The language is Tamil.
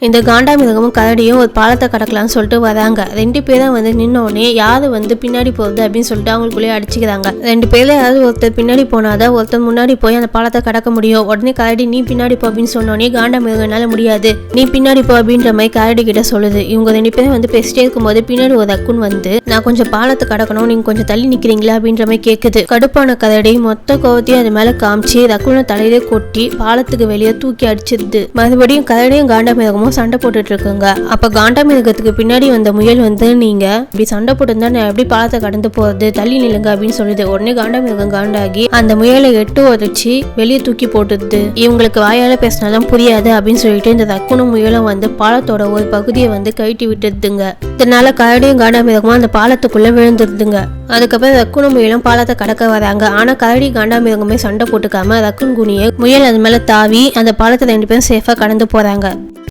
இந்த காண்டாமிருகமும் கரடியும் ஒரு பாலத்தை கடக்கலாம்னு சொல்லிட்டு வராங்க. 2 பேரும் நின்னோடனே யாரு பின்னாடி போகுது அப்படின்னு சொல்லிட்டு அவங்களுக்குள்ளேயே அடிச்சுக்கிறாங்க. 2 பேர்ல யாராவது ஒருத்தர் பின்னாடி போனாதான் ஒருத்தர் முன்னாடி போய் அந்த பாலத்தை கடக்க முடியும். உடனே கரடி நீ பின்னாடி போ அப்படின்னு சொன்னோடனே காண்டாமிருகம் என்னால முடியாது, நீ பின்னாடி போ அப்படின்ற மாதிரி கரடி கிட்ட சொல்லுது. இவங்க 2 பேரும் பேசிட்டே இருக்கும்போது பின்னாடி ஒரு ரக்குன் நான் கொஞ்சம் பாலத்தை கடக்கணும், நீங்க கொஞ்சம் தள்ளி நிக்கிறீங்களா அப்படின்ற மாதிரி கேக்குது. கடுப்பான கரடி மொத்த கோவத்தையும் அது மேல காமிச்சு ரக்குனை தலையிலே கொட்டி பாலத்துக்கு வெளியே தூக்கி அடிச்சிருது. மறுபடியும் கரடியும் காண்டாமிருகமும் சண்டை போட்டுட்டு இருக்குங்க. அப்ப காண்டாமிருகத்துக்கு பின்னாடி வந்த முயல் நீங்க இப்படி சண்டை போட்டு நான் எப்படி பாலத்தை கடந்து போறது, தள்ளி நில்லுங்க அப்படின்னு சொல்லுது. உடனே காண்டாமிருகம் காண்டாகி அந்த முயலை 8 உதச்சி வெளியே தூக்கி போட்டுது. இவங்களுக்கு வாயால பேசினாலும் புரியாது அப்படின்னு சொல்லிட்டு இந்த ரக்குனும் முயலும் பாலத்தோட ஒரு பகுதியை கழட்டி விட்டுதுங்க. இதனால கரடியும் காண்டாமிருகமும் அந்த பாலத்துக்குள்ள விழுந்துருதுங்க. அதுக்கப்புறம் ரக்குனும் முயலும் பாலத்தை கடக்க வராங்க. ஆனா கரடி காண்டாமிருகமே சண்டை போட்டுக்காம ரக்குன் குனிய முயல் அது மேல தாவி அந்த பாலத்தை 2 பேரும் சேஃபா கடந்து போறாங்க.